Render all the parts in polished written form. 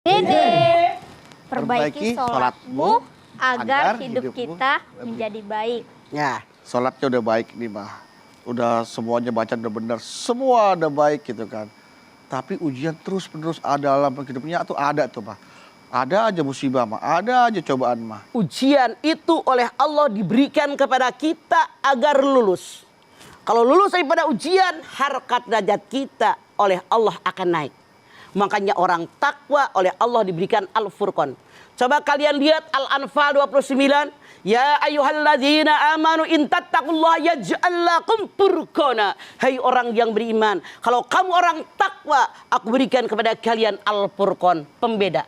Dede, perbaiki sholatmu agar hidup kita menjadi baik. Ya, Sholatnya udah baik nih mah. Udah semuanya baca udah benar. Semua udah baik gitu kan. Tapi ujian terus-menerus ada dalam hidupnya tuh ada tuh mah. Ada aja musibah mah, ada aja cobaan mah. ujian itu oleh Allah diberikan kepada kita agar lulus. Kalau lulus daripada ujian, harkat derajat kita oleh Allah akan naik. Makanya orang takwa oleh Allah diberikan Al-Furqan. Coba kalian lihat Al-Anfal 29. Ya ayyuhalladzina amanu in tattaqullaha yaj'al lakum furqana. Hai orang yang beriman, kalau kamu orang takwa, aku berikan kepada kalian Al-Furqan, pembeda.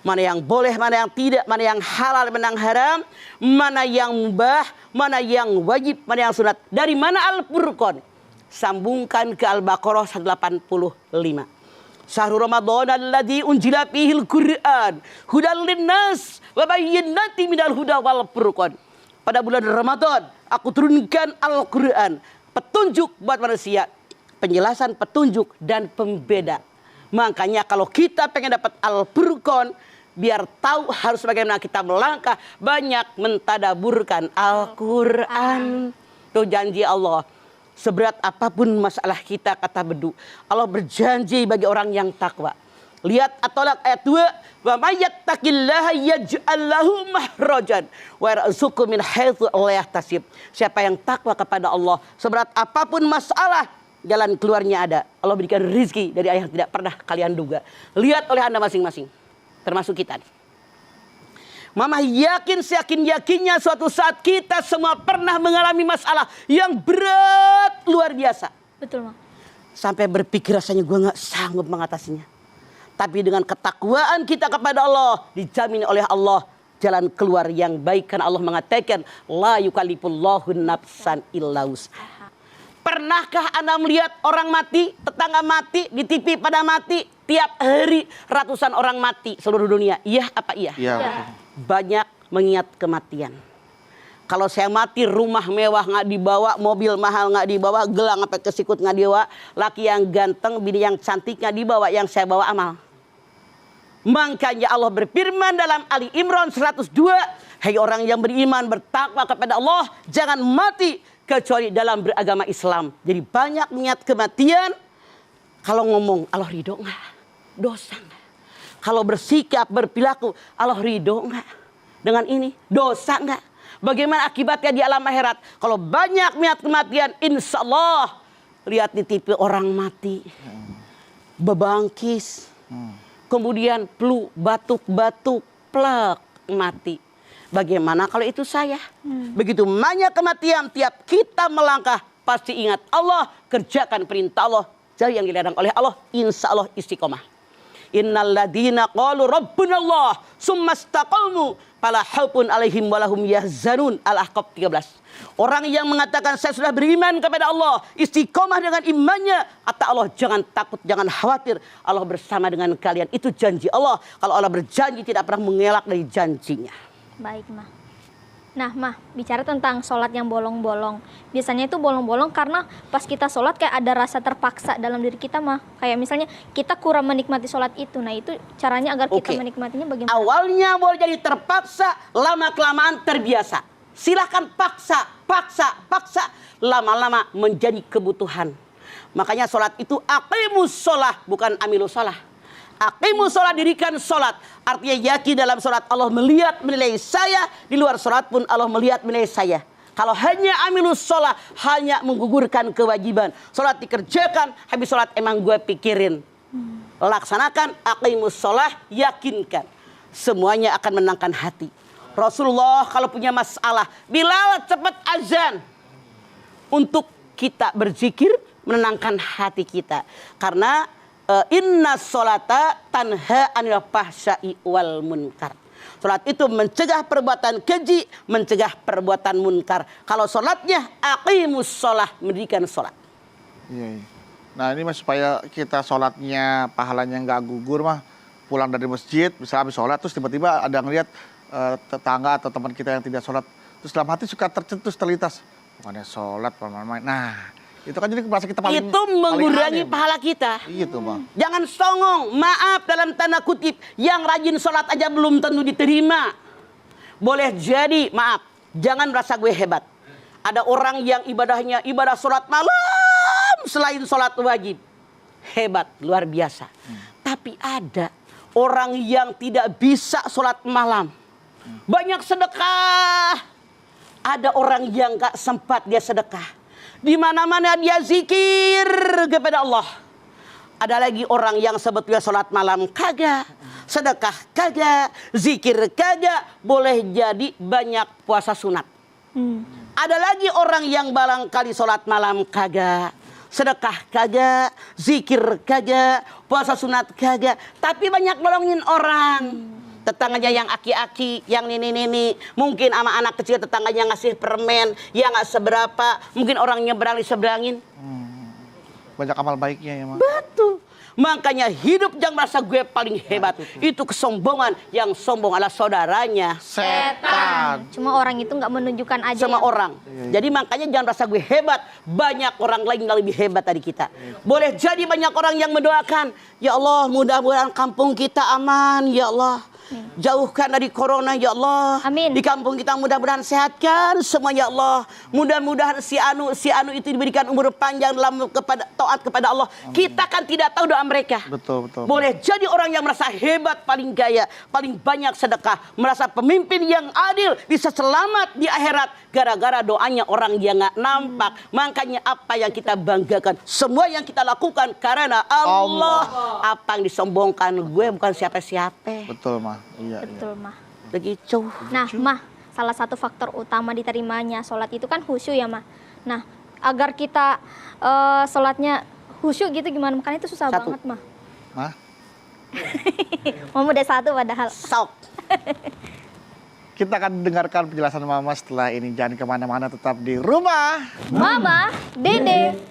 Mana yang boleh, mana yang tidak, mana yang halal, mana yang haram, mana yang mubah, mana yang wajib, mana yang sunat. Dari mana Al-Furqan? Sambungkan ke Al-Baqarah 185. Syahrul Ramadan alladzi unzila fihil Qur'an hudal linnas wa bayyinatin minal huda wal furqan. Pada bulan Ramadan aku turunkan Al-Qur'an, petunjuk buat manusia, penjelasan petunjuk dan pembeda. Makanya kalau kita pengen dapat Al-Furqan, biar tahu harus bagaimana kita melangkah, banyak mentadaburkan Al-Qur'an. Itu janji Allah. Seberat apapun masalah kita, kata Bedu, Allah berjanji bagi orang yang takwa. Lihat At-Tolak ayat 2. Wa may yattaqillaha yaj'al lahu mahrajan wa yarzuqhu min haitsu la yahtasib. Siapa yang takwa kepada Allah, seberat apapun masalah, jalan keluarnya ada. Allah berikan rezeki dari yang tidak pernah kalian duga. Lihat oleh Anda masing-masing, termasuk kita nih. Mama yakin, seyakin-yakinnya suatu saat kita semua pernah mengalami masalah yang berat luar biasa. Betul, Ma. Sampai berpikir rasanya gue gak sanggup mengatasinya. Tapi dengan ketakwaan kita kepada Allah, dijamin oleh Allah jalan keluar yang baik. Karena Allah mengatakan, la yukallifullahu nafsan illa wus'aha. Pernahkah Anda melihat orang mati, tetangga mati, di TV pada mati? Tiap hari ratusan orang mati seluruh dunia. Iya apa iya? Iya. Banyak mengingat kematian. Kalau saya mati, rumah mewah nggak dibawa, mobil mahal nggak dibawa, gelang sampai ke sikut nggak dibawa, laki yang ganteng, bini yang cantik nggak dibawa, yang saya bawa amal. Makanya Allah berfirman dalam Ali Imran 102, hai orang yang beriman bertakwa kepada Allah, jangan mati kecuali dalam beragama Islam. Jadi banyak mengingat kematian. Kalau ngomong Allah ridho nggak, dosa nggak? Kalau bersikap, berperilaku, Allah ridho nggak dengan ini? Dosa nggak? Bagaimana akibatnya di alam akhirat? Kalau banyak niat kematian, insya Allah. Lihat di TV orang mati, bebangkis, kemudian flu, batuk-batuk, plek, mati. Bagaimana kalau itu saya? Begitu banyak kematian, tiap kita melangkah, pasti ingat Allah, kerjakan perintah Allah, jauhi yang dilarang oleh Allah, insya Allah istiqomah. Innal ladina qalu rabbunallah summa istaqamu fala khaufun alaihim walahum yahzanun. Al-Ahqaf 13. Orang yang mengatakan saya sudah beriman kepada Allah, istiqomah dengan imannya, kata Allah jangan takut, jangan khawatir, Allah bersama dengan kalian. Itu janji Allah. Kalau Allah berjanji tidak pernah mengelak dari janjinya. Baik, Ma. Nah, Ma, bicara tentang sholat yang bolong-bolong. Biasanya itu bolong-bolong karena pas kita sholat kayak ada rasa terpaksa dalam diri kita, Ma. Kayak misalnya kita kurang menikmati sholat itu. Nah, itu caranya agar kita menikmatinya bagaimana? Awalnya boleh jadi terpaksa, lama-kelamaan terbiasa. Silahkan paksa, lama-lama menjadi kebutuhan. Makanya sholat itu aqimus sholah, bukan amilus sholah. Aqimus sholat, dirikan sholat. Artinya yakin dalam sholat Allah melihat, menilai saya. Di luar sholat pun Allah melihat, menilai saya. Kalau hanya amilus sholat, hanya menggugurkan kewajiban. Sholat dikerjakan, habis sholat emang gue pikirin. Laksanakan, aqimus sholat, yakinkan. Semuanya akan menenangkan hati. Rasulullah kalau punya masalah, Bilal cepat azan. Untuk kita berzikir, menenangkan hati kita. Karena inna sholata tanha anil fahsya'i wal munkar. Sholat itu mencegah perbuatan keji, mencegah perbuatan munkar. Kalau sholatnya aqimus sholah, mendirikan sholat. Iya. Nah ini mas supaya kita sholatnya pahalanya nggak gugur mah, pulang dari masjid bisa habis sholat terus tiba-tiba ada ngeliat tetangga atau teman kita yang tidak sholat, terus dalam hati suka tercetus terlintas, bukannya sholat main-main. Nah Itu kan jadi merasa kita paling itu mengurangi paling pahala kita. Itu mah. Jangan songong, maaf dalam tanda kutip, yang rajin sholat aja belum tentu diterima. Boleh jadi, maaf, jangan merasa gue hebat. Ada orang yang ibadahnya ibadah sholat malam selain sholat wajib. Hebat, luar biasa. Tapi ada orang yang tidak bisa sholat malam. Banyak sedekah. Ada orang yang gak sempat dia sedekah. Di mana-mana dia zikir kepada Allah. Ada lagi orang yang sebetulnya sholat malam kagak, sedekah kagak, zikir kagak, boleh jadi banyak puasa sunat. Ada lagi orang yang barangkali sholat malam kagak, sedekah kagak, zikir kagak, puasa sunat kagak, tapi banyak nolongin orang. Tetangganya yang aki-aki, yang nini-nini, mungkin sama anak kecil tetangganya ngasih permen, yang nggak seberapa, mungkin orang nyebrang diseberangin. Banyak amal baiknya ya, Mak. Betul. Makanya hidup jangan merasa gue paling hebat. Itu kesombongan, yang sombong adalah saudaranya. Setan. Cuma orang itu nggak menunjukkan aja. Sama ya. orang. Jadi makanya jangan merasa gue hebat. Banyak orang lain yang lebih hebat dari kita. Boleh jadi banyak orang yang mendoakan, ya Allah mudah-mudahan kampung kita aman, ya Allah. Jauhkan dari corona ya Allah. Amin. Di kampung kita mudah-mudahan sehatkan semua ya Allah. Mudah-mudahan si anu itu diberikan umur panjang dalam taat kepada Allah. Kita kan tidak tahu doa mereka. Betul. Boleh jadi orang yang merasa hebat, paling gaya, paling banyak sedekah, merasa pemimpin yang adil, bisa selamat di akhirat gara-gara doanya orang yang nggak nampak. Makanya apa yang kita banggakan, semua yang kita lakukan karena Allah. Apa yang disombongkan, gue bukan siapa-siapa. Betul, Mah. Iya. Betul, Mah. Begitu. Nah, Mah, salah satu faktor utama diterimanya sholat itu kan khusyuk ya, Mah. Nah, agar kita sholatnya khusyuk gitu gimana? Makanya itu susah Satu. banget, Mah. Mah. Mau udah satu padahal. Sok. Kita akan dengarkan penjelasan Mama setelah ini. Jangan kemana-mana, tetap di rumah. Mama, Dede.